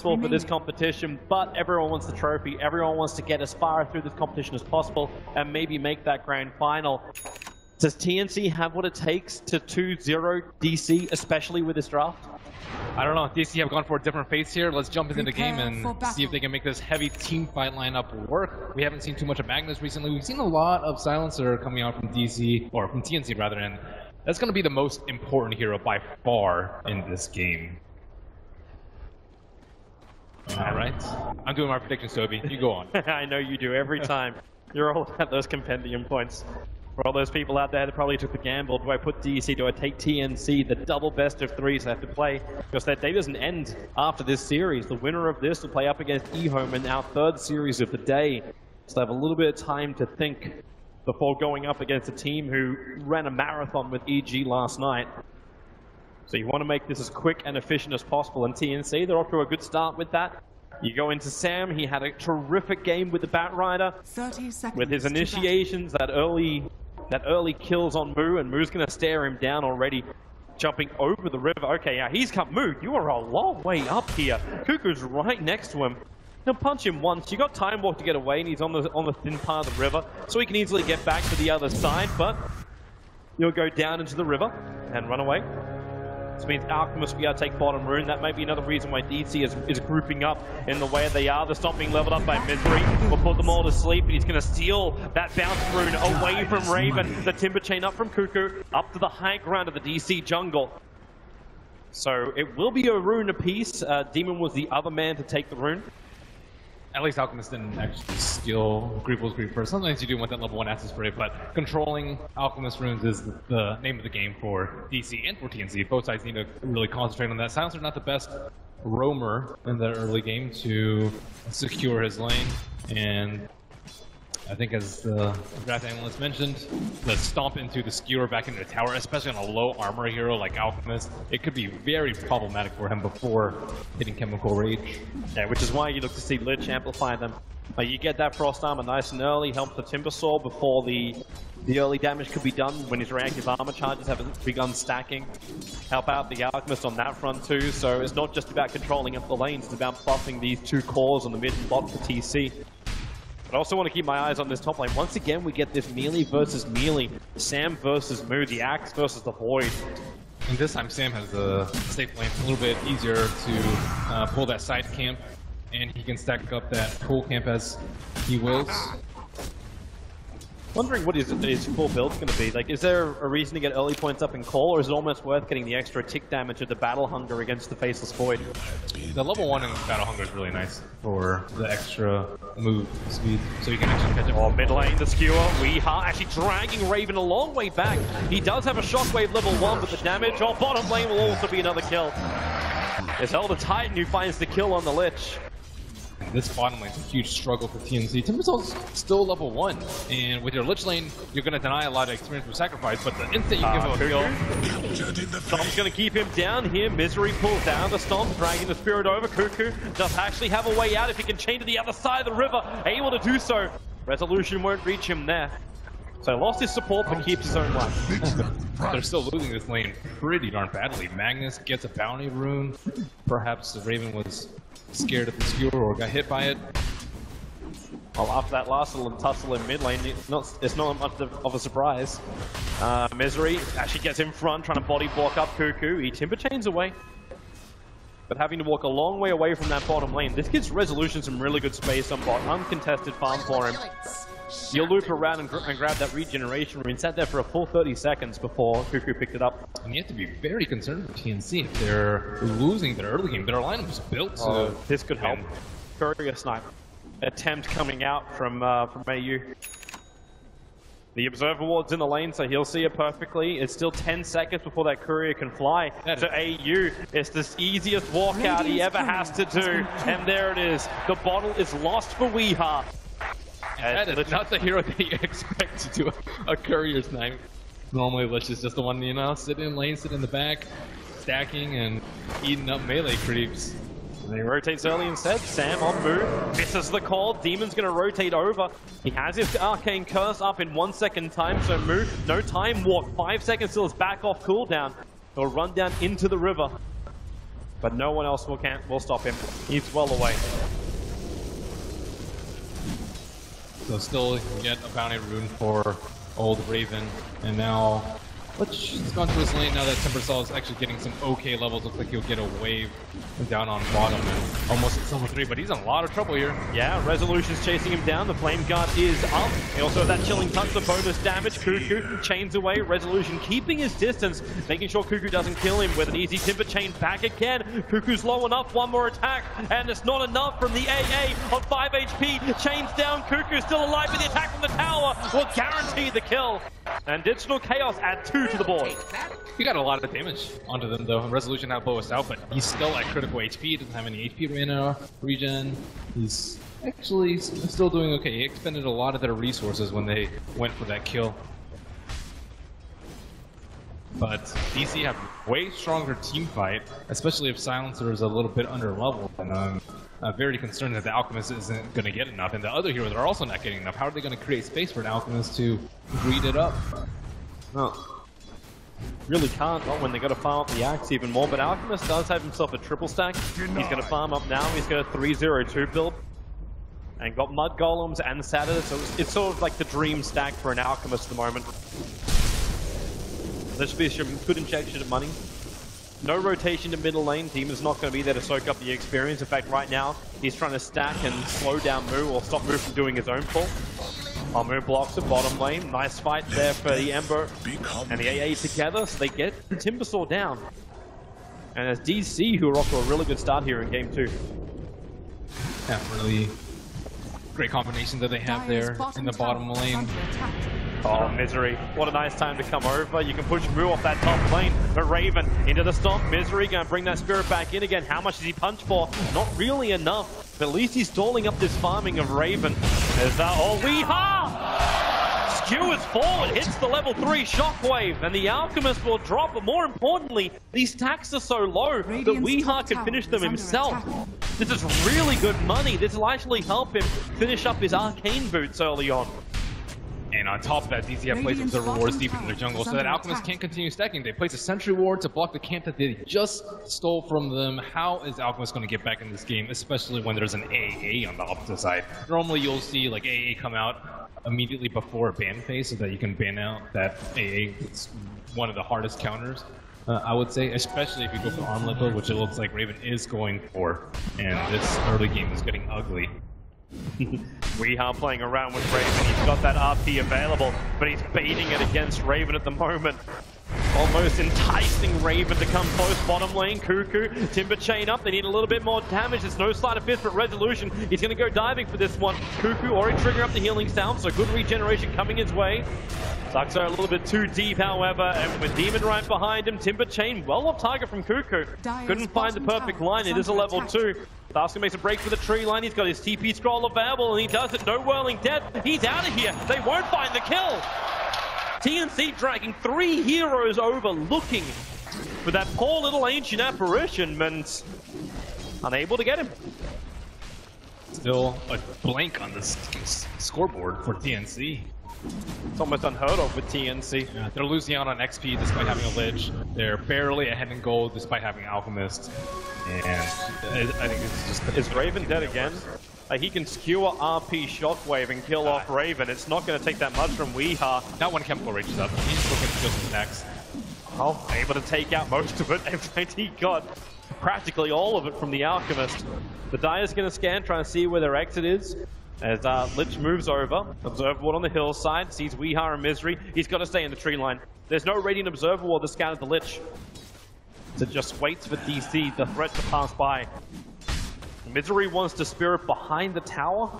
possible for this competition, but everyone wants the trophy. Everyone wants to get as far through this competition as possible and maybe make that grand final. Does TNC have what it takes to 2-0 DC, especially with this draft? I don't know. DC have gone for a different face here. Let's jump into the game and see if they can make this heavy team fight lineup work. We haven't seen too much of Magnus recently. We've seen a lot of Silencer coming out from DC, or from TNC rather, and that's going to be the most important hero by far in this game. All right. I'm doing my predictions, Toby. You go on. I know you do every time. You're all at those compendium points. For all those people out there that probably took the gamble, do I put DC, do I take TNC, the double best of threes I have to play? Because that day doesn't end after this series. The winner of this will play up against EHOME in our third series of the day. So they have a little bit of time to think before going up against a team who ran a marathon with EG last night. So you want to make this as quick and efficient as possible. And TNC, they're off to a good start with that. You go into Sam, he had a terrific game with the Batrider. 30 seconds with his initiations, that early kills on Moo, and Moo's going to stare him down already, jumping over the river. Okay, yeah, he's come. Moo, you are a long way up here. Cuckoo's right next to him. He'll punch him once. You got Time Walk to get away, and he's on the thin part of the river, so he can easily get back to the other side, but you'll go down into the river and run away. This means Alchemist will be able to take bottom rune. That may be another reason why DC is grouping up in the way they are. They're not being leveled up by Misery. We'll put them all to sleep, and he's going to steal that bounce rune away from Raven. The Timber Chain up from Cuckoo, up to the high ground of the DC jungle. So it will be a rune apiece. Demon was the other man to take the rune. At least Alchemist didn't actually steal Greeple's Greep first. Sometimes you do want that level 1 acid spray, but controlling Alchemist runes is the name of the game for DC and for TNC. Both sides need to really concentrate on that. Silencer's not the best roamer in the early game to secure his lane, and I think as the draft analyst mentioned, the stomp into the skewer back into the tower, especially on a low armor hero like Alchemist, it could be very problematic for him before hitting Chemical Rage. Yeah, which is why you look to see Lich amplify them. You get that Frost Armor nice and early, help the Timber Saw before the early damage could be done when his reactive armor charges haven't begun stacking. Help out the Alchemist on that front too, so it's not just about controlling up the lanes, it's about buffing these two cores on the mid and bot for TC. I also want to keep my eyes on this top lane. Once again, we get this melee versus melee. Sam versus Moo, the Axe versus the Void. And this time Sam has the safe lane. A little bit easier to pull that side camp, and he can stack up that pool camp as he wills. Wondering what his full build's going to be. Like, is there a reason to get early points up in call, or is it almost worth getting the extra tick damage with the Battle Hunger against the Faceless Void? The level 1 in Battle Hunger is really nice for the extra move speed, so you can actually catch it. Oh, mid lane, the skewer. Weeha actually dragging Raven a long way back. He does have a Shockwave level 1, but the damage on bottom lane will also be another kill. It's Elder Titan who finds the kill on the Lich. This bottom lane is a huge struggle for TNC. Timbersaul's still level 1, and with your Lich lane, you're going to deny a lot of experience with sacrifice, but the instant you give him a kill... Stomp's going to keep him down here. Misery pulls down the Stomp, dragging the Spirit over. Cuckoo does actually have a way out if he can chain to the other side of the river. Able to do so. Resolution won't reach him there. So lost his support, but keeps his own life. They're still losing this lane pretty darn badly. Magnus gets a bounty rune. Perhaps the Raven was scared of the skewer or got hit by it. Well, after that last little tussle in mid lane, it's not much of a surprise. Misery actually gets in front, trying to body block up Cuckoo. He Timber Chains away. But having to walk a long way away from that bottom lane, this gives Resolution some really good space on bot. Uncontested farm for him. He'll loop around and grab that regeneration rune. Sat there for a full 30 seconds before Cuckoo picked it up. And you have to be very concerned with TNC if they're losing their early game. Their lineup was built to... this could help. Courier snipe attempt coming out from AU. The Observer Ward's in the lane, so he'll see it perfectly. It's still 10 seconds before that Courier can fly. So AU, it's the easiest walkout he ever has to do. And there it is. The bottle is lost for Weeha. That is not the hero that you expect to do a Courier snipe. Normally, Lich is just the one, you know, sit in lane, sit in the back, stacking and eating up melee creeps. And he rotates early instead. Sam on Moo. Misses the call. Demon's going to rotate over. He has his Arcane Curse up in 1 second time. So Moo, no time walk. 5 seconds till his back off cooldown. He'll run down into the river. but no one else will stop him. He's well away. So still yet a bounty rune for old Raven, and now Butch has gone to his lane now that Timbersaw is actually getting some okay levels. Looks like he'll get a wave down on bottom and almost at level 3, but he's in a lot of trouble here. Yeah, Resolution's chasing him down. The Flame Guard is up. He also has that Chilling Touch, the bonus damage. Cuckoo chains away. Resolution keeping his distance, making sure Cuckoo doesn't kill him with an easy Timber Chain back again. Cuckoo's low enough. One more attack, and it's not enough from the AA on 5 HP. Chains down. Cuckoo still alive, but the attack from the tower will guarantee the kill. And Digital Chaos add 2 to the board. He got a lot of damage onto them though. Resolution now blow us out, but he's still at critical HP. Doesn't have any HP mana regen. He's actually still doing okay. He expended a lot of their resources when they went for that kill. But DC have way stronger team fight, especially if Silencer is a little bit under level. And I'm very concerned that the Alchemist isn't going to get enough, and the other heroes are also not getting enough. How are they going to create space for an Alchemist to greed it up? No. Really can't, not when they got to farm up the Axe even more, but Alchemist does have himself a triple stack. He's going to farm up now. He's got a 3-0-2 build. And got Mud Golems and Satyr, so it's sort of like the dream stack for an Alchemist at the moment. There should be some good injection of money. No rotation to middle lane. Demon's not going to be there to soak up the experience. In fact, right now, he's trying to stack and slow down Moo or stop Moo from doing his own pull. While Moo blocks the bottom lane. Nice fight there for the Ember and the AA together, so they get the Timbersaw down. And it's DC who are off to a really good start here in game 2. Yeah, really great combination that they have there in the bottom lane. Oh, Misery. What a nice time to come over. You can push Moo off that top lane, but Raven into the stomp. Misery going to bring that Spirit back in again. How much does he punch for? Not really enough, but at least he's stalling up this farming of Raven. There's that. Oh, Weeha! Skewers forward, hits the level 3 Shockwave, and the Alchemist will drop, but more importantly, these stacks are so low that Weeha can finish them himself. This is really good money. This will actually help him finish up his Arcane Boots early on. And on top of that, DC have placed Observer Wards deep into their jungle so that Alchemist can't continue stacking. They place a Sentry Ward to block the camp that they just stole from them. How is Alchemist going to get back in this game, especially when there's an AA on the opposite side? Normally you'll see like AA come out immediately before a ban phase so that you can ban out that AA. It's one of the hardest counters, I would say, especially if you go for Arm Lethal, which it looks like Raven is going for. And this early game is getting ugly. Weeha playing around with Raven. He's got that RP available, but he's baiting it against Raven at the moment. Almost enticing Raven to come close bottom lane. Cuckoo, Timber Chain up. They need a little bit more damage. There's no Sleight of Fist, but Resolution. He's going to go diving for this one. Cuckoo already triggering up the healing sound, so good regeneration coming his way. Sucks are a little bit too deep, however, and with Demon right behind him, Timber Chain well off target from Cuckoo. Couldn't find the perfect line. It is a level 2. Thaskin makes a break for the tree line. He's got his TP scroll available, and he does it. No Whirling Death. He's out of here. They won't find the kill. TNC dragging 3 heroes over, looking for that poor little Ancient Apparition, and unable to get him. Still a blank on this scoreboard for TNC. It's almost unheard of with TNC. Yeah, they're losing out on XP despite having a Lich. They're barely ahead in gold despite having Alchemist. And I think it's just... Is Raven dead again? He can skewer RP Shockwave and kill off Raven. It's not going to take that much from Weeha. Not when Chemical Rage is up. He's looking to just attacks. Oh, able to take out most of it. In fact, he got practically all of it from the Alchemist. The Dire's going to scan, trying to see where their exit is. As Lich moves over, Observer Ward on the hillside, sees Weeha and Misery. He's got to stay in the tree line. There's no Radiant Observer Ward to scout the Lich. So just waits for DC, the threat to pass by. Misery wants to Spirit behind the tower.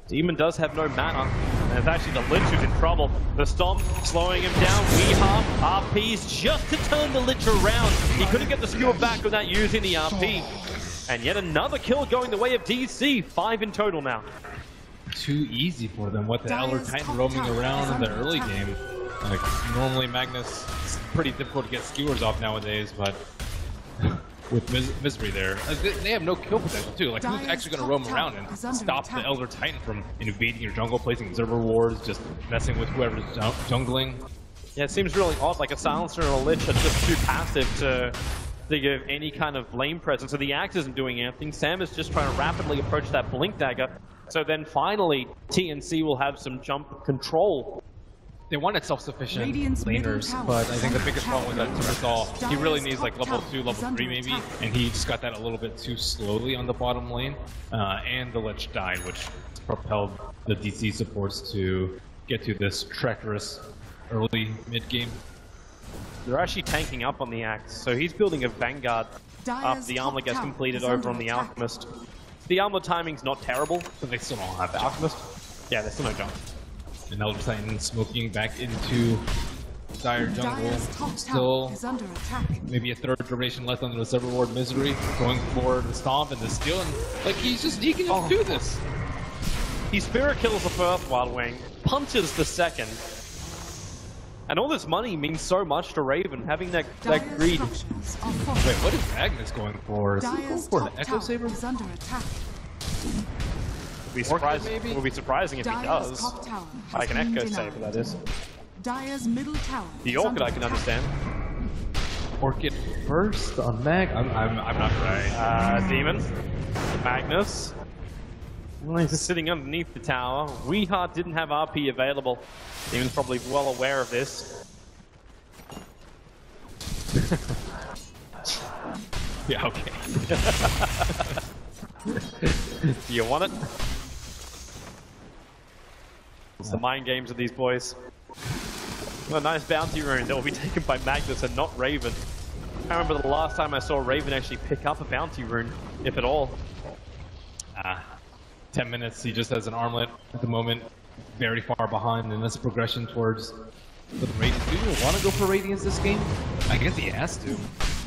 Demon does have no mana, and it's actually the Lich who's in trouble. The Stomp slowing him down. Weeha RPs just to turn the Lich around. He couldn't get the skewer back without using the RP. And yet another kill going the way of DC. 5 in total now. Too easy for them with the Elder Titan roaming around in the early game. Like, normally Magnus, it's pretty difficult to get skewers off nowadays, but with Misery there, they have no kill potential too. Like, who's actually going to roam around and stop the Elder Titan from invading your jungle, placing Observer Wards, just messing with whoever's jungling? Yeah, it seems really odd, like a Silencer and a Lich are just too passive to to give any kind of lane presence. So the Axe isn't doing anything. Sam is just trying to rapidly approach that Blink Dagger. So then finally, TNC will have some jump control. They wanted self-sufficient laners, but I think the biggest problem with that Timbersaw, he really needs like level 2, level 3 maybe, and he just got that a little bit too slowly on the bottom lane, and the Lich died, which propelled the DC supports to get to this treacherous early mid-game. They're actually tanking up on the Axe, so he's building a Vanguard after the armor gets completed over on the Alchemist. The armor timing's not terrible, but they still don't have the Alchemist. Yeah, there's still no jump. And Elder Titan smoking back into Dire jungle. Still maybe a third duration left under the Server Ward Misery. Going for the stomp and the steal, and like he can just do this. He spirit kills the first Wild Wing, punches the second. And all this money means so much to Raven, having that greed. Wait, what is Magnus going for? Is he going for the Echo Saber? Would be surprising if he does. Like an Echo Saber, that is. The Orchid I can understand. Orchid first on Mag? I'm not right. Demon. Magnus. Well, he's just sitting underneath the tower. Weeheart didn't have RP available. Demon's probably well aware of this. Yeah, okay. Do you want it? It's the mind games of these boys. Well, a nice bounty rune that will be taken by Magnus and not Raven. I remember the last time I saw Raven actually pick up a bounty rune, if at all. 10 minutes, he just has an armlet at the moment, very far behind, and that's a progression towards the Radiance. Do you want to go for Radiance this game? I guess he has to.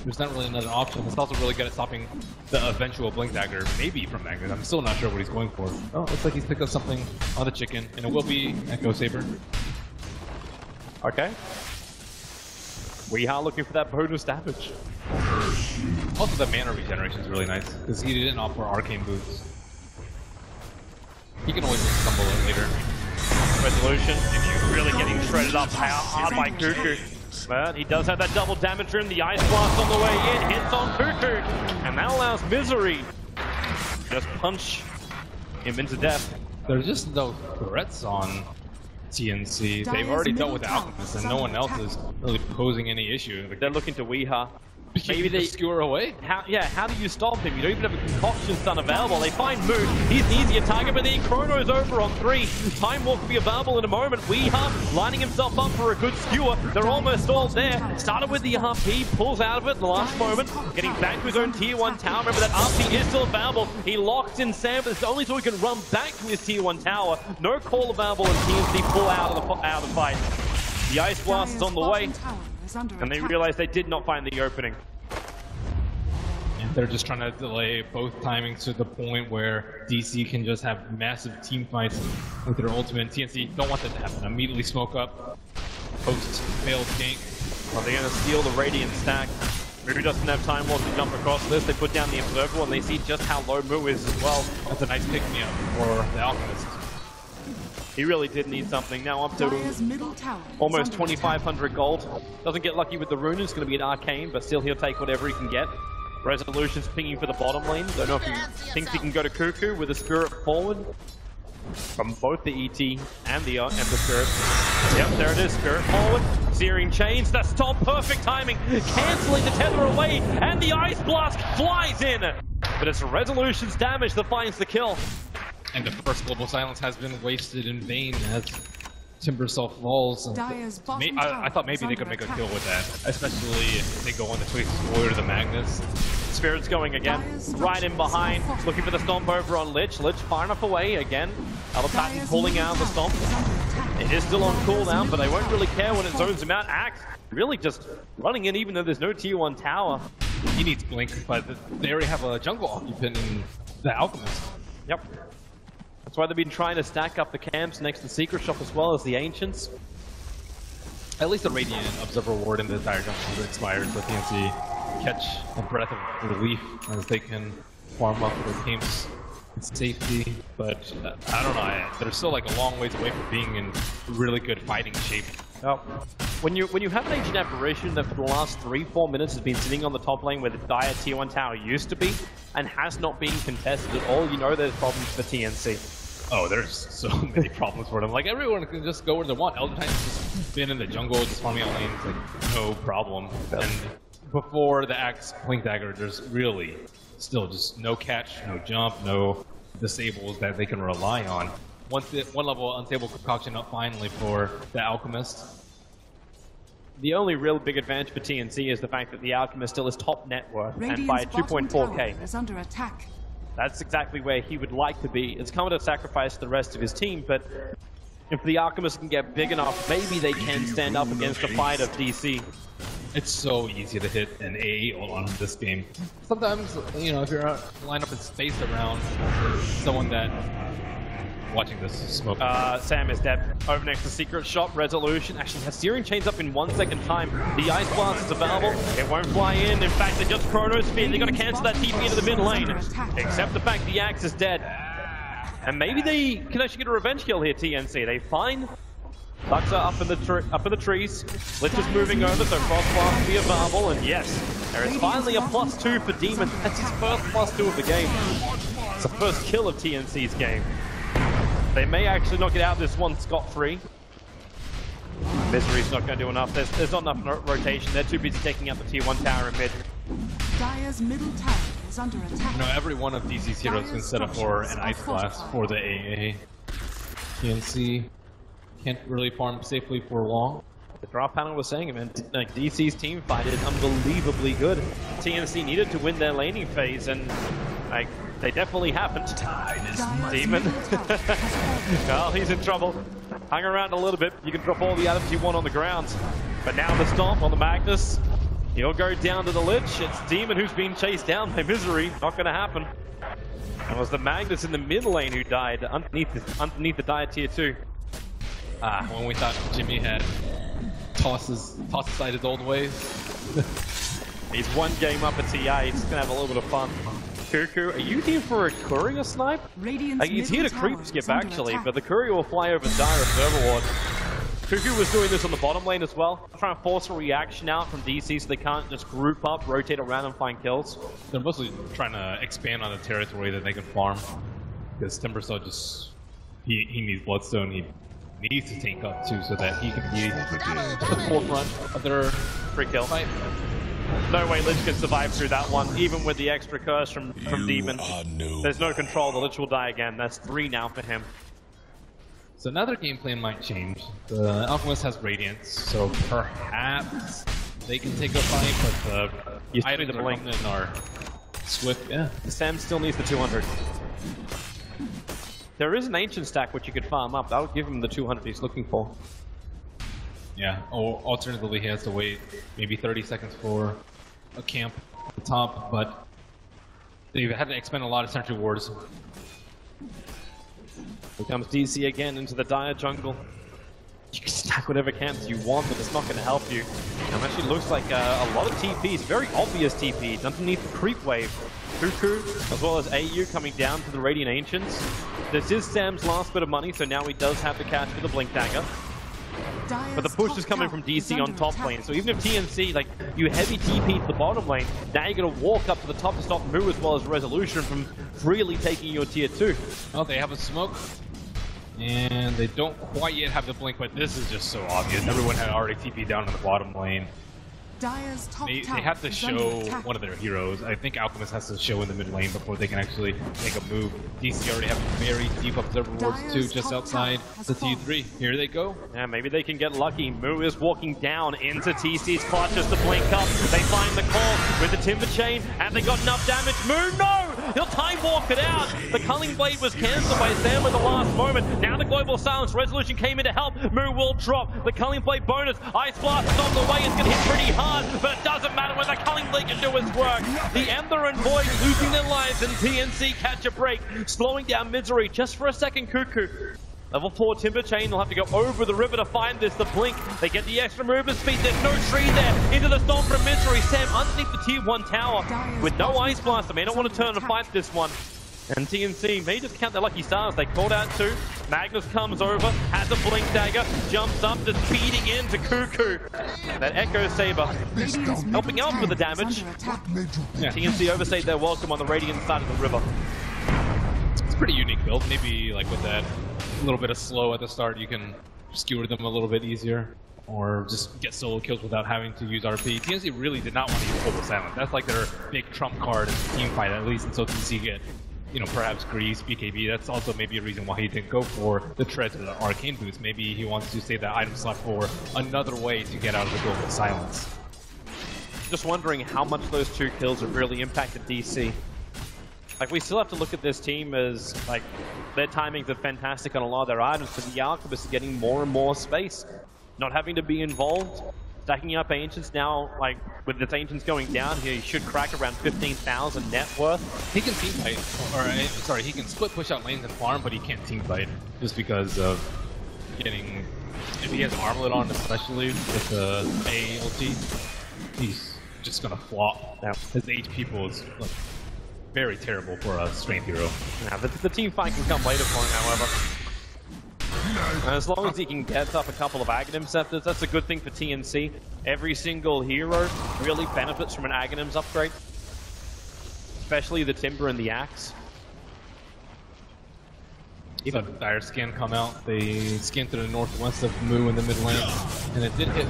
There's not really another option. It's also really good at stopping the eventual Blink Dagger, maybe from Magnus. I'm still not sure what he's going for. Oh, looks like he's picked up something on the chicken, and it will be Echo Saber. Okay. Weeheart looking for that bonus damage. Also, the mana regeneration is really nice, because he didn't opt for Arcane Boots. He can always stumble it later. Resolution, if you're really getting shredded up hard by Cuckoo. But he does have that double damage rune, the Ice Blast on the way in, hits on Cuckoo. And that allows Misery just punch him into death. There's just no threats on TNC. They've already dealt with the Alchemist, and no one else is really posing any issue. Like, they're looking to Weeheart. Maybe they skewer away? How do you stop him? You don't even have a concoction stun available. They find Moon. He's an easier target, but then Chrono's over on 3. Time Walk will be available in a moment. Weeheart lining himself up for a good skewer. They're almost all there. Started with the RP, pulls out of it in the last moment. Getting back to his own tier 1 tower. Remember that RP is still available. He locks in Sam, but it's only so he can run back to his tier 1 tower. No call available, and TNC pull out of the fight. The Ice Blast is on the way. And they realize they did not find the opening. And they're just trying to delay both timings to the point where DC can just have massive team fights with their ultimate. TNC don't want that to happen. Immediately smoke up, post failed gank. Well, they're going to steal the Radiant stack. Moo doesn't have time walk to jump across this. They put down the Observer and they see just how low Moo is as well. That's a nice pick-me-up for the Alchemist. He really did need something. Now up to almost 2,500 gold. Doesn't get lucky with the rune. It's going to be an Arcane, but still he'll take whatever he can get. Resolution's pinging for the bottom lane. Don't know if he thinks he can go to Cuckoo with a Spirit forward. From both the ET and the Spirit. Yep, there it is. Spirit forward. Searing Chains. The stomp. Perfect timing. Cancelling the tether away. And the Ice Blast flies in. But it's Resolution's damage that finds the kill. And the first Global Silence has been wasted in vain as Timbersaw falls. I thought maybe they could make a kill with that, especially if they go on the Twitch Warrior to the Magnus. Spirit's going again, right in behind, looking for the stomp over on Lich. Lich far enough away again. Elder Titan pulling out the stomp. It is still on cooldown, but they won't really care when it zones him out. Axe really just running in even though there's no tier 1 tower. He needs Blink, but they already have a jungle occupant in the Alchemist. Yep. That's why they've been trying to stack up the camps next to Secret Shop as well as the Ancients. At least the Radiant Observer Ward in the Dire Jungle has expired, so TNC catch a breath of relief as they can farm up their camps in safety. But I don't know, they're still like a long ways away from being in really good fighting shape. Yep. when you have an ancient apparition that for the last 3-4 minutes has been sitting on the top lane where the dire tier 1 tower used to be and has not been contested at all, you know there's problems for TNC. Oh, there's so many problems for them. Like, everyone can just go where they want. Elder Titan's just been in the jungle, just farming out lanes, like, no problem. And before the Axe Blink Dagger, there's really still just no catch, no jump, no disables that they can rely on. One level unstable concoction up finally for the Alchemist. The only real big advantage for TNC is the fact that the Alchemist still is top net worth, and by 2.4k. Is under attack. That's exactly where he would like to be. It's come at a sacrifice to the rest of his team, but if the Alchemist can get big enough, maybe they can stand up against the fight of DC. It's so easy to hit an AA on this game. Sometimes, you know, if your lineup is spaced around someone that... Watching this smoke. Sam is dead. Over next to Secret Shot, Resolution. Actually has Searing Chains up in 1 second time. The Ice Blast is available. It won't fly in. In fact, they just Chronosphere. They're going to cancel that TP into the mid lane. Except the fact the Axe is dead. And maybe they can actually get a revenge kill here, TNC. They find Luxa up in the trees. Lich is moving over, so Frost Blast will be available. And yes, there is finally a +2 for Demon. That's his first +2 of the game. It's the first kill of TNC's game. They may actually not get out of this one scot-free. Misery's not going to do enough. There's not enough rotation. They're too busy taking out the tier 1 tower in mid. Dire's middle tower is under attack. You know, every one of DC's heroes can set up for an Ice Blast for the AA. TNC can't really farm safely for long. The draft panel was saying, man, like DC's team fight is unbelievably good. TNC needed to win their laning phase, and like they definitely haven't. Demon. Well, he's in trouble. Hang around a little bit. You can drop all the items you want on the ground. But now the stomp on the Magnus. He'll go down to the Lich. It's Demon who's being chased down by Misery. Not going to happen. It was the Magnus in the mid lane who died underneath the dire tier 2. When we thought Jimmy had tossed aside his old ways. He's one game up at TI. He's going to have a little bit of fun. Cuckoo, are you here for a courier snipe? He's here to creep skip actually, but the courier will fly over Dire Server Ward. Cuckoo was doing this on the bottom lane as well, trying to force a reaction out from DC so they can't just group up, rotate around and find kills. They're mostly trying to expand on the territory that they can farm. Because Timbersaw just, he needs Bloodstone, he needs to tank up too so that he can be the forefront of their free kill fight. No way Lich can survive through that one, even with the extra curse from Demon. There's no control, the Lich will die again. That's 3 now for him. So now their game plan might change. The Alchemist has Radiance, so perhaps they can take a fight, but the items the blink and are swift. Yeah. Sam still needs the 200. There is an Ancient stack which you could farm up. That would give him the 200 he's looking for. Yeah, or alternatively he has to wait maybe 30 seconds for a camp at the top, but they've had to expend a lot of sentry wards. Here comes DC again into the dire jungle. You can stack whatever camps you want, but it's not going to help you. And actually looks like a lot of TPs, very obvious TPs, underneath the creep wave. Cuckoo, as well as AU coming down to the Radiant Ancients. This is Sam's last bit of money, so now he does have the cash for the Blink Dagger. But the push is coming from DC on top lane, so even if TNC, like, you heavy TP to the bottom lane, now you're going to walk up to the top to stop Moo as well as Resolution from freely taking your tier 2. Well, they have a smoke, and they don't quite yet have the blink, but this is just so obvious. Everyone had already TP down in the bottom lane. They have to show one of their heroes. I think Alchemist has to show in the mid lane before they can actually make a move. DC already have very deep observer wards too, just outside the T3. Here they go. Yeah, maybe they can get lucky. Moo is walking down into TC's clutches to blink up. They find the call with the Timber Chain, and they got enough damage. Moo, no! He'll time walk it out. The Culling Blade was cancelled by Sam at the last moment. Now the Global Silence Resolution came in to help. Moo will drop. The Culling Blade bonus. Ice Blast is on the way. It's going to hit pretty hard, but it doesn't matter when the Culling Blade can do its work. The Ember and Void losing their lives, and TNC catch a break, slowing down Misery just for a second. Cuckoo. Level 4 Timber Chain, they'll have to go over the river to find this. The Blink, they get the extra movement speed. There's no tree there. Into the storm from Misery. Sam underneath the tier 1 tower with no Ice Blast. They may not want to turn and fight this one. And TNC may just count their lucky stars. They called out 2. Magnus comes over, has a blink dagger, jumps up, just feeding into Cuckoo. That Echo Saber helping out with the damage. Yeah. TNC overstayed their welcome on the Radiant side of the river. It's a pretty unique build. Maybe like with that little bit of slow at the start, you can skewer them a little bit easier, or just get solo kills without having to use RP. TNC really did not want to use Global Silence. That's like their big trump card in the team fight, at least until TNC get, you know, perhaps Grease, BKB. That's also maybe a reason why he didn't go for the Treads or the Arcane Boots. Maybe he wants to save that item slot for another way to get out of the Global Silence. Just wondering how much those 2 kills have really impacted DC. Like, we still have to look at this team as, like, their timings are fantastic on a lot of their items, but the Alchemist is getting more and more space. Not having to be involved, stacking up Ancients now, like, with its Ancients going down here, he should crack around 15,000 net worth. He can team fight, or sorry, he can split push out lanes and farm, but he can't team fight just because of getting, if he has Armlet on especially with the A ulti, he's just gonna flop. Yeah. His HP pool is like very terrible for a strength hero. Now, the team fight can come later for him, however. And as long as he can get up a couple of Aghanim Scepters, that's a good thing for TNC. Every single hero really benefits from an Aghanim's upgrade. Especially the Timber and the Axe. Even Dire Scan come out, they scanned to the northwest of Moo in the mid lane, and it did hit.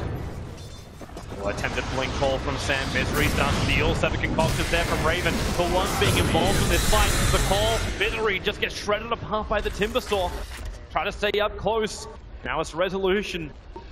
Well, attempted blink call from Sam. Misery's done steal. 7 concoctions there from Raven. For once being involved in this fight, the call. Misery just gets shredded apart by the Timbersaw. Try to stay up close. Now it's Resolution.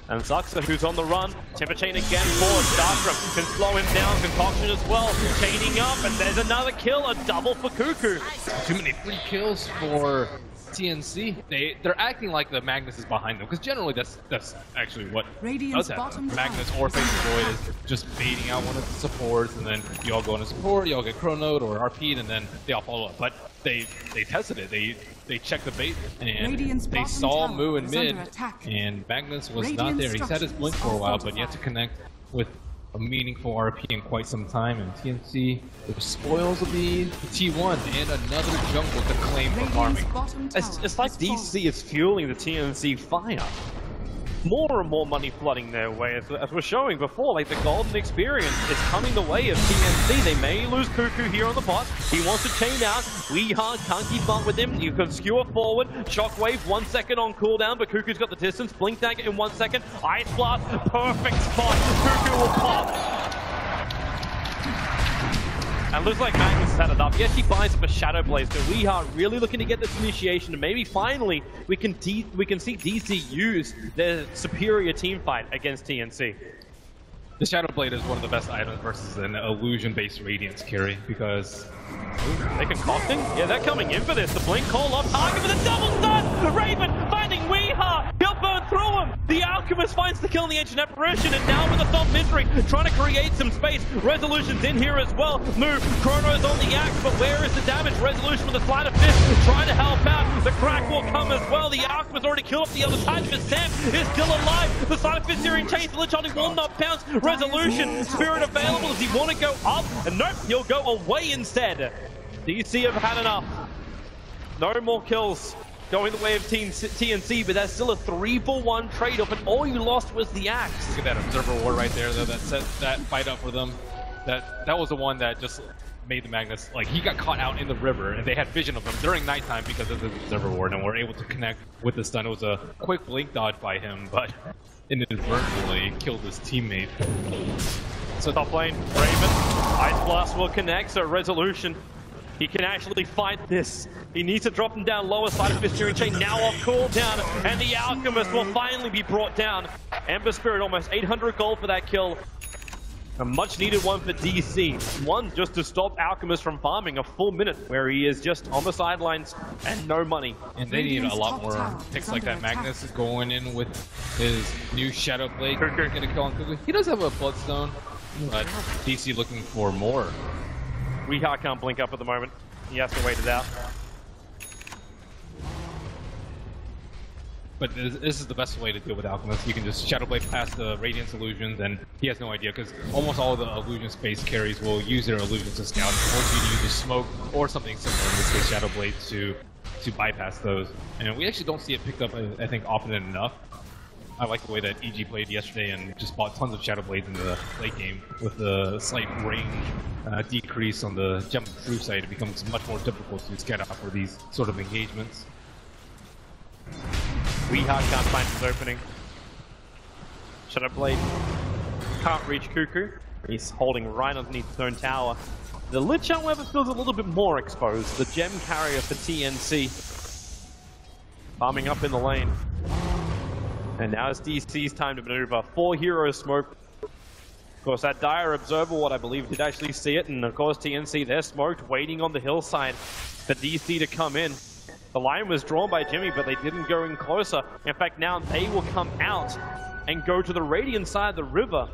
And Zuxa, who's on the run. Timber chain again forward. Darkram can slow him down. Concoction as well. Chaining up, and there's another kill. A double for Cuckoo. Too many free kills for TNC. They're acting like the Magnus is behind them, because generally that's actually what does happen. Magnus or Face Void is just baiting out one of the supports, and then you all go into support, you all get Chronode or RP'd, and then they all follow up. But they tested it. They checked the bait, and they saw Moo in mid, and Magnus was not there. He's had his blink for a while, but yet to connect with a meaningful RP in quite some time, and TNC, the spoils of the T1 and another jungle to claim for farming. It's like DC is fueling the TNC fire. More and more money flooding their way, as we're showing before. Like, the golden experience is coming the way of TNC. They may lose Cuckoo here on the bot. He wants to chain out. Weehard can't keep up with him. You can skewer forward. Shockwave 1 second on cooldown, but Cuckoo's got the distance. Blink dagger in 1 second. Ice blast, perfect spot. Cuckoo will pop. And looks like Magnus has had it up. Yes, he buys up a Shadow Blaze, but we are really looking to get this initiation, and maybe finally we can see DC use their superior team fight against TNC. The Shadow Blade is one of the best items versus an illusion-based Radiance carry, because... They're concocting? Yeah, they're coming in for this. The blink call off target with a double stun! Raven finding Weehar! He'll burn through him! The Alchemist finds the kill in the Ancient Apparition, and now with Assault Misery, trying to create some space. Resolution's in here as well. Move, Chrono's on the axe, but where is the damage? Resolution with a sleight of fist, trying to help out. The crack will come as well. The Alchemist already killed off the other side, but Sam is still alive. The sleight of fist here in chase, the Lich Hunting will not bounce. Resolution, Spirit available. Does he want to go up? And nope, he'll go away instead. DC have had enough. No more kills going the way of TNC, but that's still a 3-for-1 trade-off, and all you lost was the axe. Look at that Observer Ward right there, though, that set that fight up for them. That was the one that just made the Magnus, like, he got caught out in the river, and they had vision of him during nighttime because of the Observer Ward, and were able to connect with the stun. It was a quick blink dodge by him, but inadvertently killed his teammate. So top lane, Raven, Ice Blast will connect, so Resolution. He can actually fight this. He needs to drop him down lower side of his steering chain, now off cooldown, and the Alchemist will finally be brought down. Ember Spirit, almost 800 gold for that kill. A much needed one for DC. One just to stop Alchemist from farming a full minute, where he is just on the sidelines and no money. And they need a lot more picks like that. Magnus is going in with his new Shadow Blade. Get a kill on Cuckoo. He does have a Bloodstone, but DC looking for more. Weehar can't blink up at the moment. He has to wait it out. But this is the best way to deal with Alchemist. You can just Shadow Blade past the Radiance illusions, and he has no idea, because almost all of the illusion space carries will use their illusions to scout, force you to use a smoke or something similar, in this case Shadow Blade, to to bypass those. And we actually don't see it picked up, I think, often enough. I like the way that EG played yesterday and just bought tons of Shadow Blades in the late game. With the slight range decrease on the jump through side, it becomes much more difficult to scout out for these sort of engagements. Weehawk can't find his opening. Shadow Blade can't reach Cuckoo. He's holding right underneath his own tower. The Lich, however, feels a little bit more exposed. The gem carrier for TNC. Farming up in the lane. And now it's DC's time to maneuver. 4 heroes smoke. Of course, that Dire Observer Ward, I believe, did actually see it. And of course, TNC, they're smoked, waiting on the hillside for DC to come in. The line was drawn by Jimmy, but they didn't go in closer. In fact, now they will come out and go to the Radiant side of the river.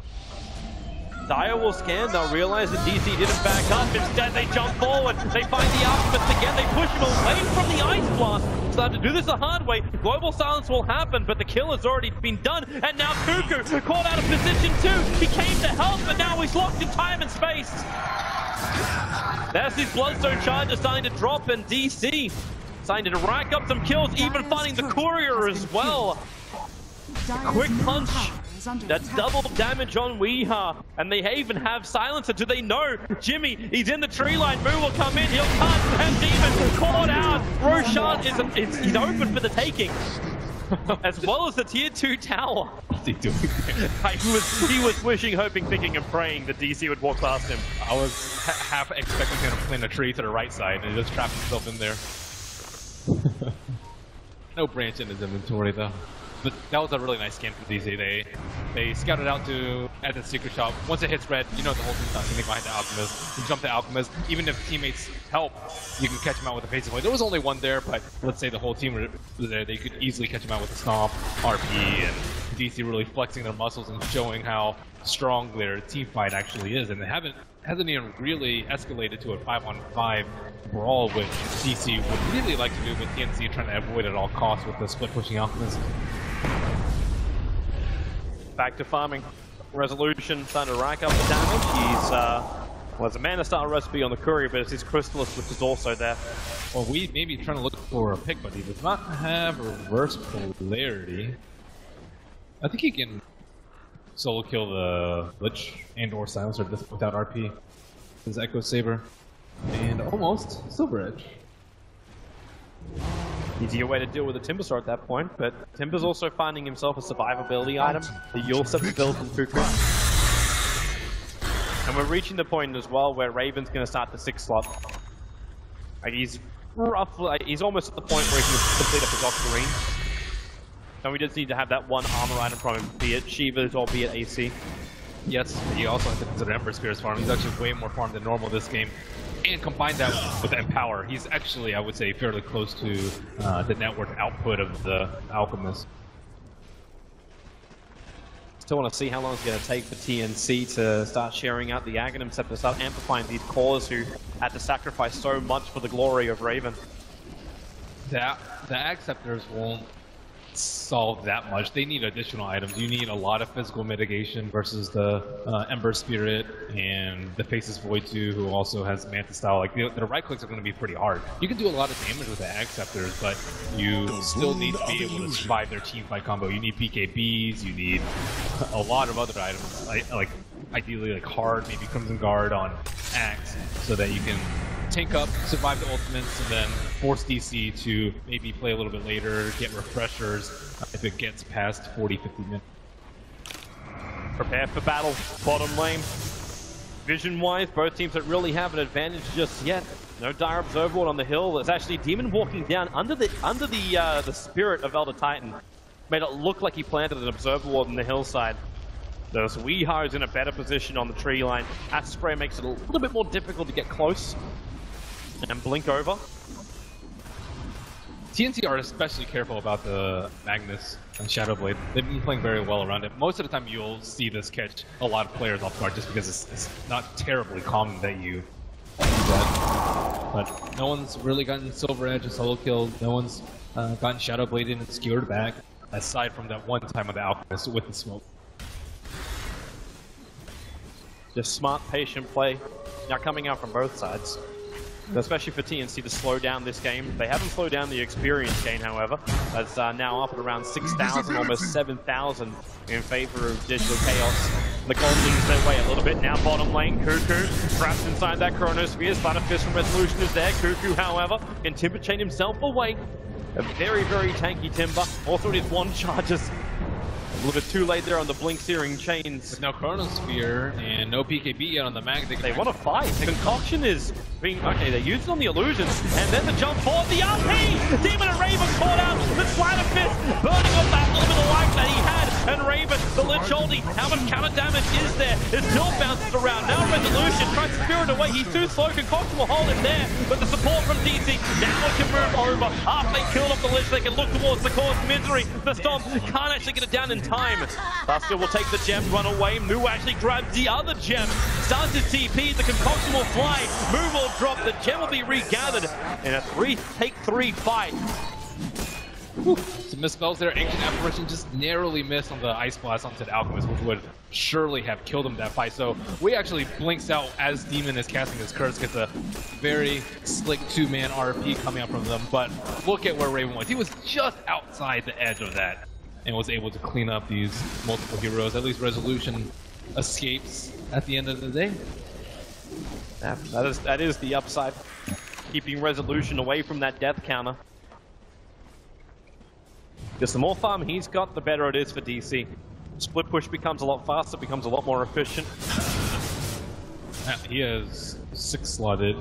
Dire will scan, they'll realize that DC didn't back up. Instead, they jump forward. They find the Alchemist again. They push him away from the Ice Blast. Started to do this the hard way. Global silence will happen, but the kill has already been done. And now Cuckoo caught out of position too. He came to help, but now he's locked in time and space. There's his Bloodstone Charger starting to drop, and DC starting to rack up some kills, even finding the Courier as well. A quick punch. That's double damage on Weeha, and they even have Silencer. Do they know? Jimmy, he's in the tree line. Moo will come in, he'll cut, and Demon caught out. Roshan he's open for the taking, as well as the tier 2 tower. What's he doing? He was wishing, hoping, thinking, and praying that DC would walk past him. I was half expecting him to plant a tree to the right side, and he just trapped himself in there. No branch in his inventory, though. But that was a really nice scan from DC. They scouted out at the secret shop. Once it hits red, you know the whole team's not standing behind the Alchemist. You jump to Alchemist. Even if teammates help, you can catch him out with a phase play. There was only one there, but let's say the whole team was there. They could easily catch him out with a stomp, RP, and DC really flexing their muscles and showing how strong their team fight actually is. And they hasn't even really escalated to a 5-on-5 brawl, which DC would really like to do, but TNC trying to avoid at all costs with the split pushing Alchemist. Back to farming. Resolution starting to rack up the damage. He's, well, there's a Mana Star recipe on the Courier, but it's his Crystallis, which is also there. Well, we may be trying to look for a pick, but he does not have reverse polarity. I think he can solo kill the Lich and or Silencer without RP. His Echo Saber. And almost Silver Edge. Easier way to deal with the Timber Sword at that point, but Timber's also finding himself a survivability item. The Yule set the build from Cuckoo. And we're reaching the point as well where Raven's going to start the 6th slot. Like he's almost at the point where he can complete up his off-screen. And we just need to have that one armor item from him, be it Shivas or be it AC. Yes, you also have to consider Ember Spear's farm. He's actually way more farmed than normal this game. And combine that with the Empower, he's actually, I would say, fairly close to the network output of the Alchemist. Still want to see how long it's going to take for TNC to start sharing out the Aghanim Scepter, start amplifying these cores who had to sacrifice so much for the glory of Raven. The Ag Scepters won't solve that much. They need additional items. You need a lot of physical mitigation versus the Ember Spirit and the Faceless Void 2, who also has Manta Style. Like the right clicks are going to be pretty hard. You can do a lot of damage with the Ag Scepters, but you still need to be able to survive their team fight combo. You need PKBs, you need a lot of other items, like ideally like hard, maybe Crimson Guard on Axe, so that you can tank up, survive the ultimates, and then force DC to maybe play a little bit later, get refreshers if it gets past 40-50 minutes. Prepare for battle, bottom lane. Vision-wise, both teams don't really have an advantage just yet. No Dire Observer Ward on the hill. There's actually Demon walking down under the spirit of Elder Titan. Made it look like he planted an Observer Ward on the hillside. Those Weeha is in a better position on the tree line. Acid Spray makes it a little bit more difficult to get close and blink over. TNC are especially careful about the Magnus and Shadowblade. They've been playing very well around it. Most of the time you'll see this catch a lot of players off guard just because it's not terribly common that you do that. But no one's really gotten Silver Edge and solo killed. No one's gotten Shadowblade in and skewered back, aside from that one time on the Alchemist with the smoke. Just smart, patient play. Now coming out from both sides. especially for TNC to slow down this game. They haven't slowed down the experience gain, however. That's now up at around 6,000, almost 7,000 in favor of Digital Chaos. The gold leads their way a little bit. Now bottom lane, Cuckoo trapped inside that Chronosphere. Splatterfist from Resolution is there. Cuckoo, however, can Timber chain himself away. A very, very tanky Timber. Also it is one charges. A little bit too late there on the blink searing chains. There's no Chronosphere and no PKB yet on the mag. They want to fight. The concoction is being... Okay, they used it on the illusions. And then the jump forward. The RP! Demon and Raven caught out. The Splatterfist burning off that little bit of life that he had. And Raven, the Lich Oldie. How much counter damage is there? It still bounces around. Now Resolution tries to spear it away. He's too slow. Concoction will hold it there. But the support from DC now can move over. After they killed off the Lich, they can look towards the cause misery. The Stomp can't actually get it down in time. Buster will take the gem, run away. Moo actually grabs the other gem. Starts his TP, the concoction will fly. Moo will drop, the gem will be regathered in a 3-take-3 fight. Whew. Some misspells there. Ancient Apparition just narrowly missed on the Ice Blast onto the Alchemist, which would surely have killed him that fight. So we actually blinks out as Demon is casting his curse, gets a very slick two-man RP coming up from them. But look at where Raven was. He was just outside the edge of that and was able to clean up these multiple heroes. At least Resolution escapes at the end of the day. Yeah, that is the upside. Keeping Resolution away from that death counter. Just the more farm he's got, the better it is for DC. Split push becomes a lot faster, becomes a lot more efficient. He has 6 slotted.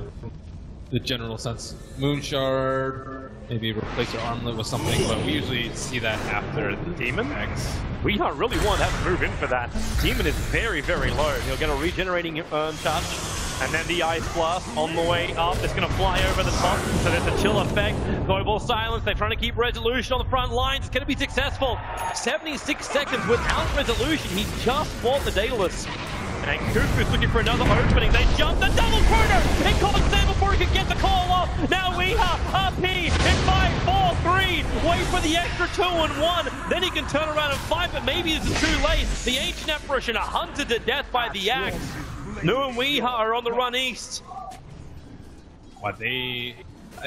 The general sense. Moonshard, maybe replace your armlet with something, but we usually see that after the Demon. X. We don't really want to have to move in for that. Demon is very, very low. He'll get a regenerating charge. And then the Ice Blast on the way up. It's going to fly over the top. So there's a chill effect. Global silence. They're trying to keep Resolution on the front lines. It's going to be successful. 76 seconds without Resolution. He just fought the Daedalus. And Cuckoo's looking for another opening. They jump the double corner. It calls Sam before he can get the call off. Now Weeha, RP, in 5, 4, 3. Wait for the extra 2 and 1. Then he can turn around and fight, but maybe it's too late. The Ancient Apparition are hunted to death by the axe. Nu and Weeha are on the run east. What they...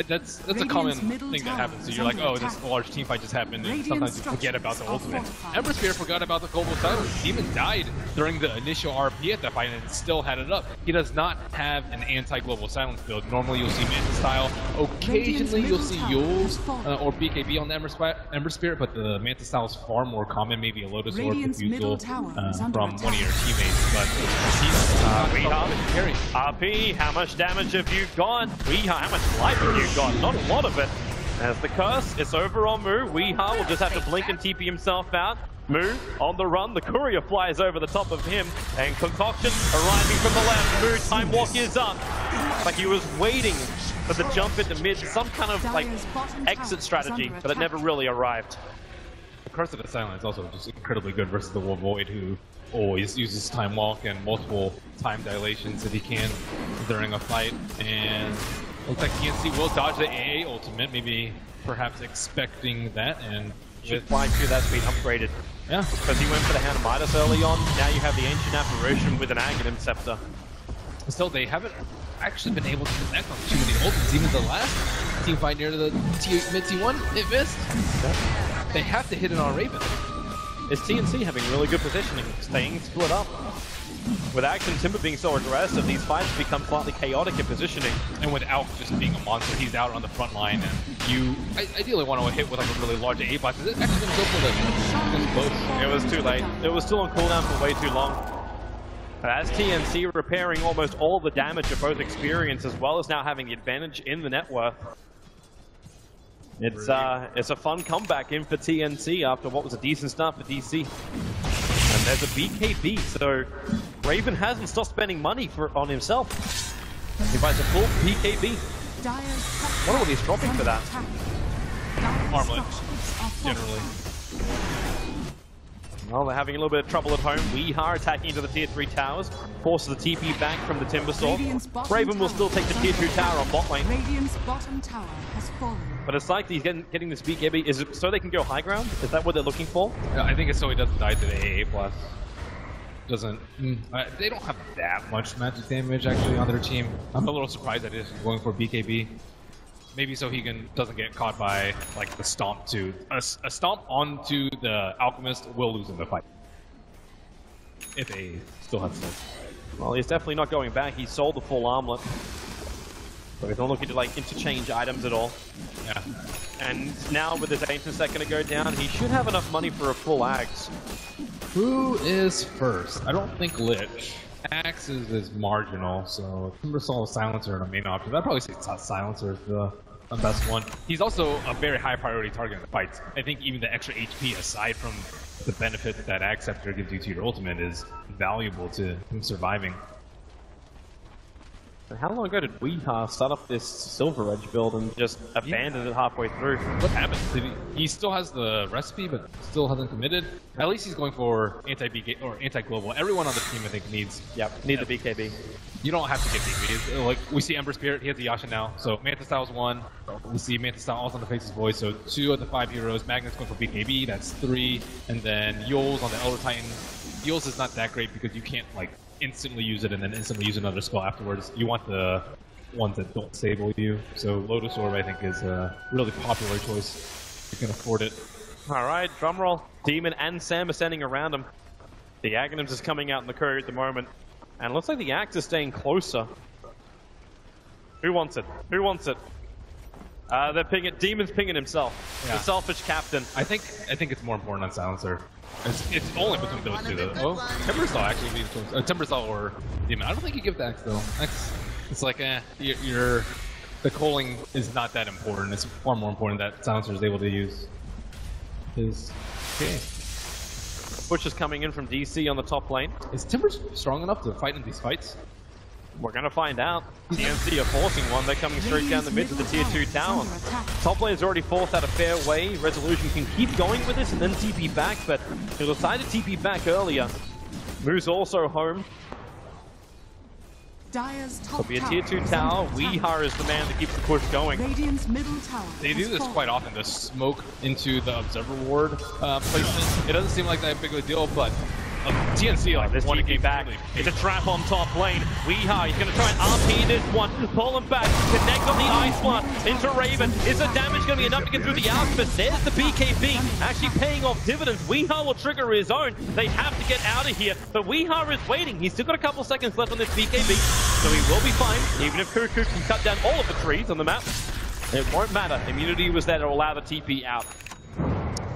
That's a common thing that happens. So you're like, oh, this large team fight just happened, and sometimes you forget about the ultimate. Ember Spear forgot about the global silence. Demon died during the initial RP at that fight and still had it up. He does not have an anti-global silence build. Normally you'll see Manta style. Occasionally you'll see Yules or BKB on the Ember Spirit, but the Manta style is far more common. Maybe a Lotus Orb refusal from one of your teammates. But RP, how much damage have you got? Weeha, how much life have you got? Not a lot of it. As the curse is over on Moo, Weeha will just have to blink and TP himself out. Moo on the run, the courier flies over the top of him, and Concoction arriving from the left. Moo, time walk is up. Like he was waiting for the jump into mid, some kind of like exit strategy, but it never really arrived. The Curse of the Silence is also just incredibly good versus the Void, who always uses time walk and multiple time dilations if he can during a fight. And looks like TNC will dodge the AA ultimate, maybe perhaps expecting that, and should fly through that speed upgraded. Yeah. Because he went for the Hand of Midas early on, now you have the Ancient Apparition with an Aghanim Scepter. Still, they haven't actually been able to connect on too many ultimates. Even the last team fight near the mid T1, it missed. Yeah. They have to hit it on Raven. Is TNC having really good positioning, staying split up? With Axe and Timber being so aggressive, these fights become slightly chaotic in positioning. And with Alk just being a monster, he's out on the front line, and you ideally want to hit with like a really large A blast. Is it actually going to go for the close? It was too late. It was still on cooldown for way too long. As TNC repairing almost all the damage of both experience, as well as now having the advantage in the net worth. It's a fun comeback in for TNC after what was a decent start for DC. And there's a BKB, so Raven hasn't stopped spending money on himself. He buys a full BKB. What are these dropping for that? Armlet, generally. Well, they're having a little bit of trouble at home. Weeha attacking into the tier 3 towers. Forces the TP back from the Timber Sword. Raven will still take the tier 2 tower on bot lane. Radiant's bottom tower has fallen. But it's like he's getting this BKB. Is it so they can go high ground? Is that what they're looking for? Yeah, I think it's so he doesn't die to the AA blast. doesn't... they don't have that much magic damage actually on their team. I'm a little surprised that he's going for BKB. Maybe so he doesn't get caught by like the stomp too. A stomp onto the Alchemist will lose in the fight. If A still has sense. Well, he's definitely not going back. He sold the full armlet. So he's not looking to like interchange items at all. Yeah. And now with his Ancient Set gonna go down, he should have enough money for a full Axe. Who is first? I don't think Lich. Axe is marginal, so Timbersaw Silencer are the main option. I'd probably say Silencer is the best one. He's also a very high priority target in the fights. I think even the extra HP, aside from the benefit that Axe Scepter gives you to your ultimate, is valuable to him surviving. And how long ago did Weeha start up this Silver Edge build and just abandon it halfway through? What happened? He still has the recipe, but still hasn't committed. At least he's going for anti-BK or anti-global. Everyone on the team, I think, needs. Yep, need the BKB. You don't have to get BKB. Like we see Ember Spirit, he has the Yasha now. So Manta Style's 1. We see Manta Style also on the Face's Voice. So 2 of the 5 heroes. Magnus going for BKB. That's 3. And then Yols on the Elder Titan. Yols is not that great because you can't like instantly use it and then instantly use another spell afterwards. You want the ones that don't stable you. So Lotus Orb I think is a really popular choice. You can afford it. Alright, drumroll. Demon and Sam are standing around him. The Aghanims is coming out in the courier at the moment. And it looks like the Axe is staying closer. Who wants it? Who wants it? They're pinging. Demon's pinging himself. Yeah. The selfish captain. I think it's more important on Silencer. It's only between those two though. Oh, Timbersaw actually leads between Timbersaw or Demon. I don't think you give the Axe though. Axe, it's like the culling is not that important. It's far more important that Silencer is able to use his. Okay. Push is coming in from DC on the top lane. Is Timber strong enough to fight in these fights? We're gonna find out. TNC are forcing one. They're coming straight down the mid to the tier 2 tower. Top lane is already forced out a fair way. Resolution can keep going with this and then TP back, but he'll decide to TP back earlier. Moose also home. It'll be a tier 2 tower. Weeha is the man that keeps the push going. They do this quite often, the smoke into the observer ward placement. It doesn't seem like that big of a deal, but TNC like this TP back. It's a trap on top lane. Weeha, he's going to try and RP this one. Pull him back. Connect on the Ice Blast into Raven. Is the damage going to be enough to get through the Alchemist? There's the BKB actually paying off dividends. Weeha will trigger his own. They have to get out of here. But Weeha is waiting. He's still got a couple seconds left on this BKB. So he will be fine. Even if Cuckoo can cut down all of the trees on the map, it won't matter. Immunity was there to allow the TP out.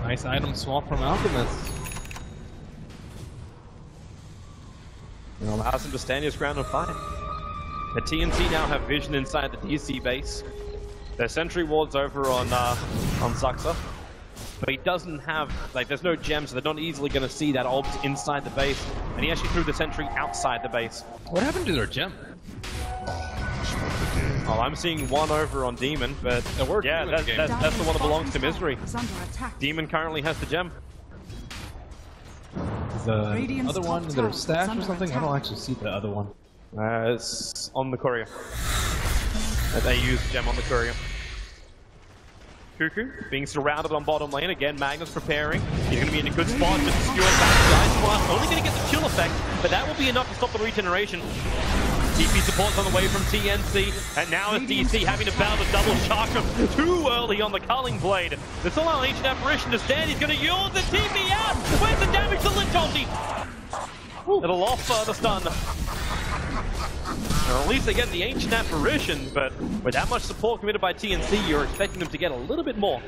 Nice item swap from Alchemist. It allows him to stand his ground and fight. The TNC now have vision inside the DC base. Their sentry ward's over on Zuxa. But he doesn't have, like, there's no gems, so they're not easily going to see that ult inside the base. And he actually threw the sentry outside the base. What happened to their gem? Oh, I'm seeing one over on Demon, but yeah, that's the one that belongs to Misery. Demon currently has the gem. Is the other one in their stash or something? I don't actually see the other one. It's on the courier. They use gem on the courier. Cuckoo being surrounded on bottom lane. Again, Magnus preparing. He's going to be in a good spot to secure back the Ice Blast. Only going to get the chill effect, but that will be enough to stop the regeneration. TP support's on the way from TNC, and now it's DC having to battle the double shock him too early on the Culling Blade. This will allow Ancient Apparition to stand. He's going to use the TP out. Where's the damage to Lich ulti? It'll off the stun. Or at least they get the Ancient Apparition, but with that much support committed by TNC, you're expecting them to get a little bit more.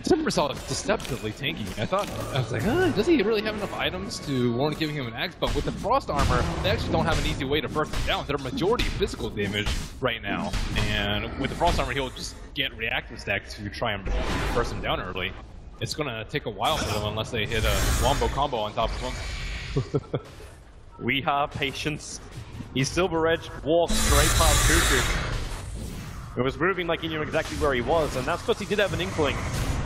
Timbersaw is deceptively tanky. I was like, does he really have enough items to warrant giving him an axe? But with the Frost Armor, they actually don't have an easy way to burst him down. They're majority physical damage right now. And with the Frost Armor, he'll just get reactor stacks to try and burst him down early. It's going to take a while for them unless they hit a wombo combo on top of him. We have patience. He's Silver Edge walked straight past Cuckoo. It was moving like he knew exactly where he was, and that's because he did have an inkling.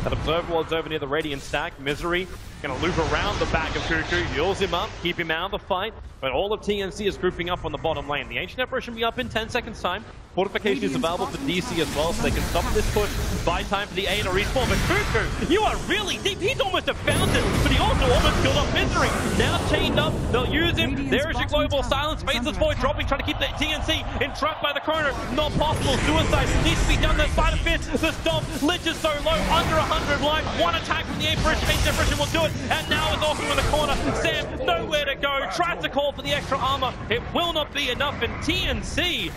That Observer Ward's over near the Radiant stack. Misery Gonna loop around the back of Cuckoo, heals him up, keep him out of the fight, but all of TNC is grouping up on the bottom lane. The Ancient Emperor should be up in 10 seconds time. Fortification is available for DC as well, so they can stop this push, buy time for the A to respawn. But Cuckoo, you are really deep. He's almost a fountain, but he also almost killed off Misery. Now chained up, they'll use him. There is your global silence. Faceless Void dropping, trying to keep the TNC entrapped by the Chrono. Not possible. Suicide needs to be done. The Spider Fist, the Stomp. Lich is so low, under 100 life. One attack from the Apparition. Apparition will do it, and now it's also in the corner. Sam, nowhere to go. Tries to call for the extra armor. It will not be enough, and TNC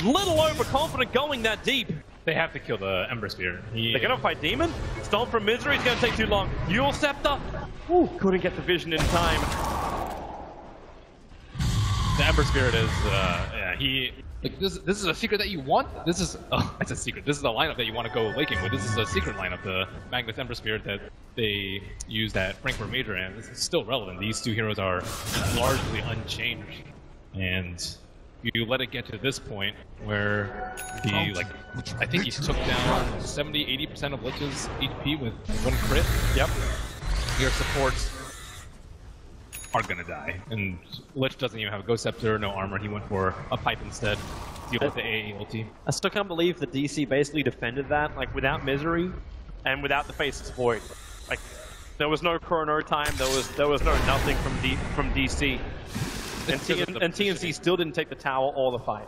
little overconfident going that deep. They have to kill the Ember Spear. They're gonna fight Demon. Stomp from Misery is gonna take too long. Yule Scepter. Ooh, couldn't get the vision in time. The Ember Spirit is, like, this is a secret that you want? This is, it's a secret. This is the lineup that you want to go laking with. This is a secret lineup, the Magnus Ember Spirit that they used at Frankfurt Major, and this is still relevant. These two heroes are largely unchanged. And you let it get to this point where he, like, I think he took down 70-80% of Lich's HP with one crit. Yep. Your supports are gonna die. And Lich doesn't even have a Ghost Scepter, no armor. He went for a pipe instead. Deal with the AA ulti. I still can't believe the DC basically defended that, like, without Misery and without the Faceless Void. Like, there was no Chrono time, there was no nothing from DC. And TNC still didn't take the tower or the fight.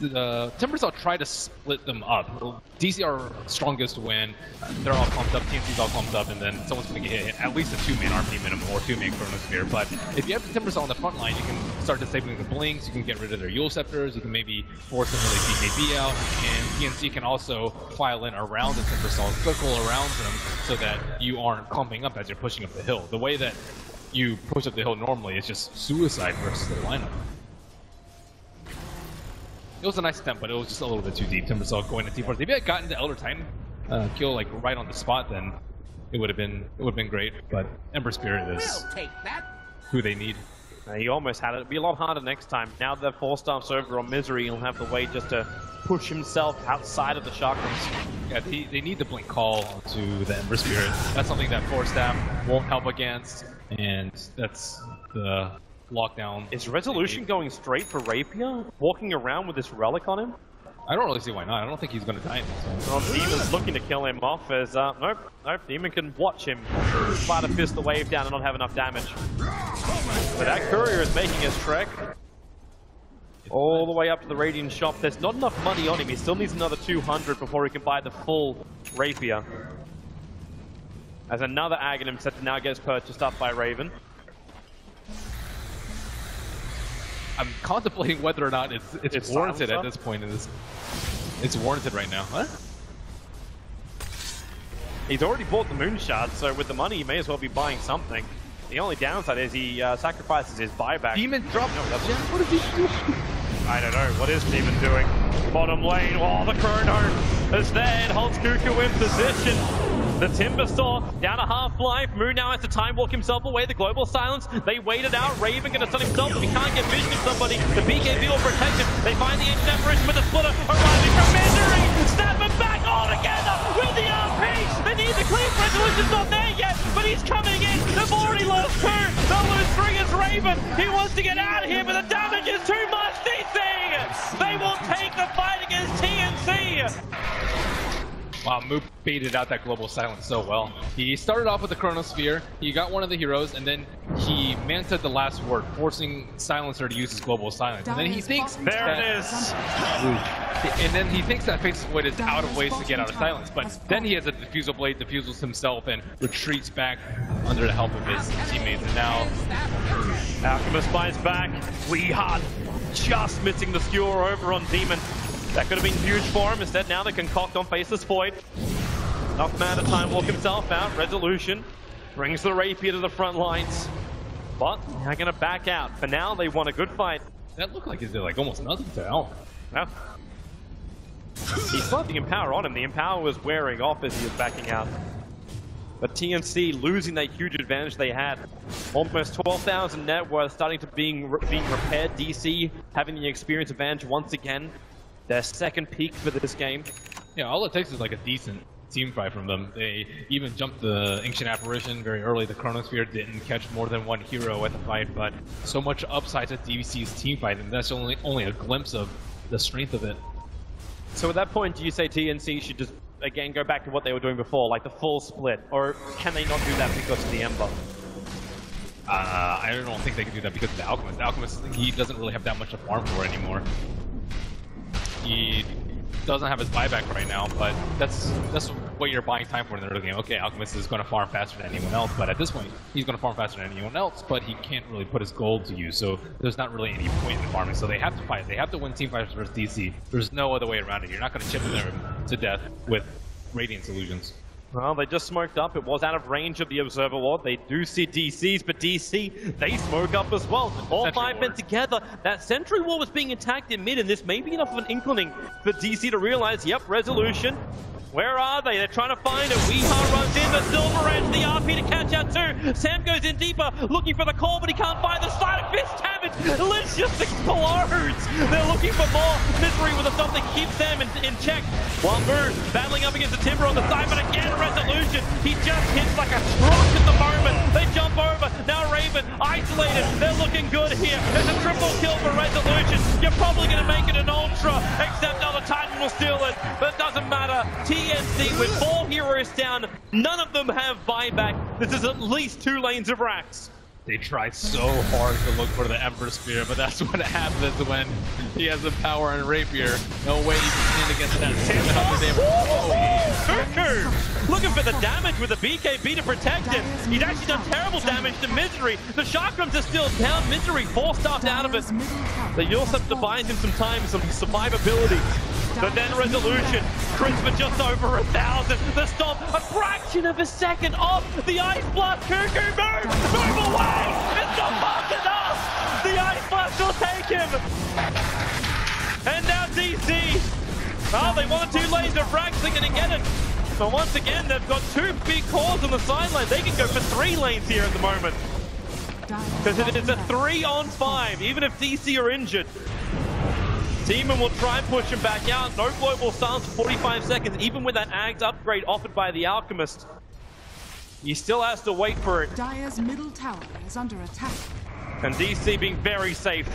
Timbersaw tried to split them up. DC are strongest when they're all clumped up, TNC's all clumped up, and then someone's going to get hit. At least a 2-man RP minimum or 2-man Chronosphere. But if you have the Timbersaw on the front line, you can start disabling the blinks, you can get rid of their Yule Scepters, you can maybe force them to BKB out, and TNC can also file in around the Timbersaw, circle around them so that you aren't clumping up as you're pushing up the hill. The way that you push up the hill normally is just suicide versus the lineup. It was a nice attempt, but it was just a little bit too deep. Timbersaw going to T4. If he had gotten the Elder Titan kill like right on the spot, then it would have been great. But Ember Spirit is who they need. He almost had it. It'd be a lot harder next time. Now that 4-star's over on Misery, he'll have the way just to push himself outside of the chakras. Yeah, they need the Blink Call to the Ember Spirit. That's something that 4-staff won't help against, and that's the lockdown. Is Resolution going straight for Rapier? Walking around with this relic on him? I don't really see why not. I don't think he's going to die in this one. Well, Demon's looking to kill him off as, nope, Demon can watch him Spider Fist the wave down and not have enough damage. But that Courier is making his trek all the way up to the Radiant shop. There's not enough money on him. He still needs another 200 before he can buy the full Rapier. As another Aghanim set to now gets purchased up by Raven. I'm contemplating whether or not it's warranted at this point. It's warranted right now. What? He's already bought the Moonshard, so with the money he may as well be buying something. The only downside is he sacrifices his buyback. Demon dropped. No, What is he doing? I don't know. What is Demon doing? Bottom lane. Oh, the Chrono is there and holds Cuckoo in position. The Timbersaw down to half-life. Moon now has to time walk himself away. The global silence. They waited out. Raven going to stun himself. If he can't get vision of somebody, the BKB will protect him. They find the ancient apparition with the splitter arriving from Misery. Snap him back all together with the RP. They need the clean. Resolution's not there yet, but he's coming in. They've already lost 2. They'll lose 3 as Raven. He wants to get out of here, but the damage is too much. They will take the fight against TNC. Wow, Moop baited out that global silence so well. He started off with the Chronosphere, he got one of the heroes, and then he manted the last word, forcing Silencer to use his global silence. And then he thinks and then he thinks that Faceless Void is out of ways to get out of silence, but then he has a Diffusal Blade, diffusals himself, and retreats back under the help of his teammates. And now Alchemist finds back. Weehard just missing the skewer over on Demon. That could have been huge for him. Instead, now they concoct on Faceless Void. Enough man to time walk himself out. Resolution brings the Rapier to the front lines. But they're going to back out. For now, they won a good fight. That looked like it did like almost nothing to Alchemist. Yeah. He still had the Empower on him. The Empower was wearing off as he was backing out. But TNC losing that huge advantage they had. Almost 12,000 net worth starting to being repaired. DC having the experience advantage once again. Their second peak for this game. Yeah, all it takes is like a decent team fight from them. They even jumped the Ancient Apparition very early. The Chronosphere didn't catch more than one hero at the fight, but so much upside to DVC's team fight, and that's only a glimpse of the strength of it. So at that point, do you say TNC should just, again, go back to what they were doing before, like the full split? Or can they not do that because of the Ember? I don't think they can do that because of the Alchemist. The Alchemist, he doesn't really have that much to farm for anymore. He doesn't have his buyback right now, but that's what you're buying time for in the early game. Okay, Alchemist is going to farm faster than anyone else, but at this point, he's going to farm faster than anyone else, but he can't really put his gold to use, so there's not really any point in farming. So they have to fight. They have to win team fights versus DC. There's no other way around it. You're not going to chip them to death with Radiant Illusions. Well, they just smoked up. It was out of range of the Observer Ward. They do see DCs, but DC, they smoke up as well. All five men together. That Sentry Wall was being attacked in mid, and this may be enough of an inkling for DC to realize, yep, Resolution. Where are they? They're trying to find it. Weeha runs in, the Silver Edge, the RP to catch out too. Sam goes in deeper, looking for the call, but he can't find the side of fist damage. Lich just explodes. They're looking for more misery with the stuff that keeps them in check. While Moo battling up against the Timber on the side, but again, Resolution. He just hits like a truck at the moment. They jump over. Now Raven isolated. They're looking good here. There's a triple kill for Resolution. You're probably going to make it an Ultra, except now the Titan will steal it. But it doesn't matter. TNC with 4 heroes down, none of them have buyback. This is at least 2 lanes of racks. They tried so hard to look for the Ember Spear, but that's what happens when he has the power and Rapier. No way you can stand against that. Cuckoo! Looking for the damage with the BKB to protect him. He's actually done terrible damage to Misery. The chakrams are still down. Misery 4-staffed out of it. So you also have to buy him some time, some survivability. But then Resolution, crits for just over 1,000. The stop, a fraction of a second off. The Ice Blast, Cuckoo, move away! It's not fast enough! The Ice Blast will take him! And now DC. Oh, they wanted 2 lanes of racks, they're gonna get it. But once again, they've got 2 big cores on the sideline. They can go for 3 lanes here at the moment. Because it is a 3-on-5, even if DC are injured. Demon will try and push him back out. No global stance for 45 seconds, even with that Ags upgrade offered by the Alchemist. He still has to wait for it. Dire's middle tower is under attack. And DC being very safe.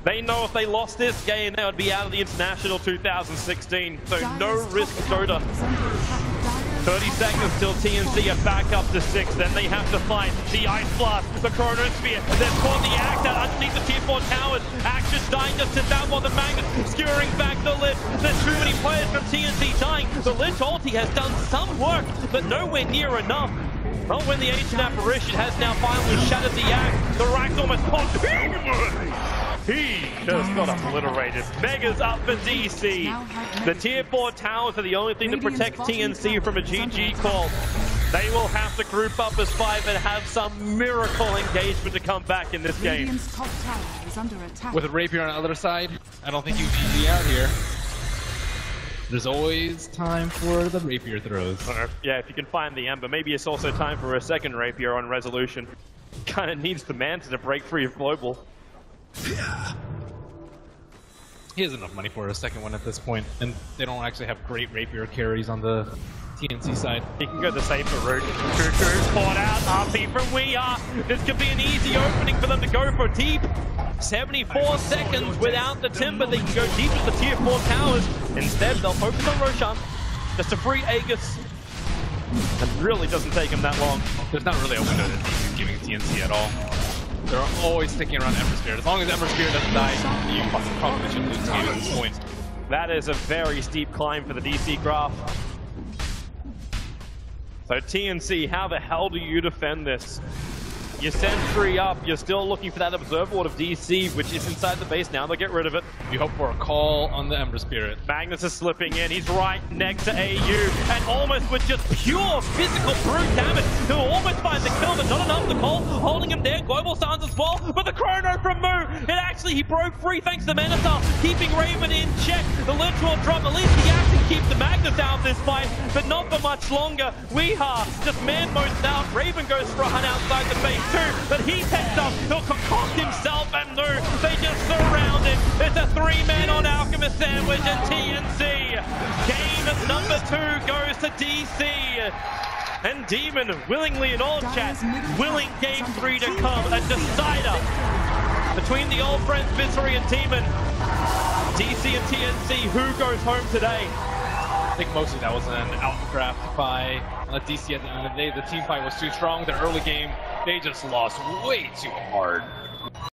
They know if they lost this game, they would be out of the International 2016. So no risk Dota. 30 seconds till TNC are back up to 6. Then they have to fight the Ice Blast, the Chronosphere. They've caught the Axe out underneath the tier 4 towers. Action dying just to that while the Magnus skewering back the Lich. There's too many players from TNC dying. The Lich ulti has done some work, but nowhere near enough. Well, when the Ancient Apparition has now finally shattered the Axe, the Rack's almost popped him. He just got obliterated. Megas up for DC. The tier 4 towers are the only thing to protect TNC from a GG call. They will have to group up as 5 and have some miracle engagement to come back in this game. Top tower is under attack. With a Rapier on the other side, I don't think you GG out here. There's always time for the Rapier throws. Yeah, if you can find the Ember, maybe it's also time for a second Rapier on Resolution. Kind of needs the Manta to break free of Global. He has enough money for a second one at this point, and they don't actually have great Rapier carries on the TNC side. He can go the safer route. Cuckoo caught out, RP from We Are. This could be an easy opening for them to go for deep. 74 seconds without the Timber. They can go deep with the tier 4 towers. Instead, they'll focus on Roshan. Just a free Aegis. It really doesn't take him that long. There's not really a window that he's giving TNC at all. They're always sticking around Ember Spirit. As long as Ember Spirit doesn't die, you probably should lose the game at this point. That is a very steep climb for the DC graph. So TNC, how the hell do you defend this? You send 3 up, you're still looking for that Observer Ward of DC, which is inside the base now. They'll get rid of it. You hope for a call on the Ember Spirit. Magnus is slipping in. He's right next to AU. And almost with just pure physical brute damage, he'll almost find the kill, but not enough. The call holding him there. Global stance as well. But the chrono from Moo. He broke free thanks to Minotaur, keeping Raven in check. The Lich will drop. At least he actually keeps the Magnus out of this fight, but not for much longer. Weeha just man-modes out. Raven goes for a hunt outside the base too, but he takes up. He'll concoct himself and no, they just surround him. Fnatic. It's a 3-man on Alchemist Sandwich and TNC. Game number 2 goes to DC. And Demon willingly in all chat, willing game 3 to come. A decider between the old friends Vincere and Demon. DC and TNC, who goes home today? I think mostly that was an outdraft by DC at the end of the day. The team fight was too strong. The early game, they just lost way too hard.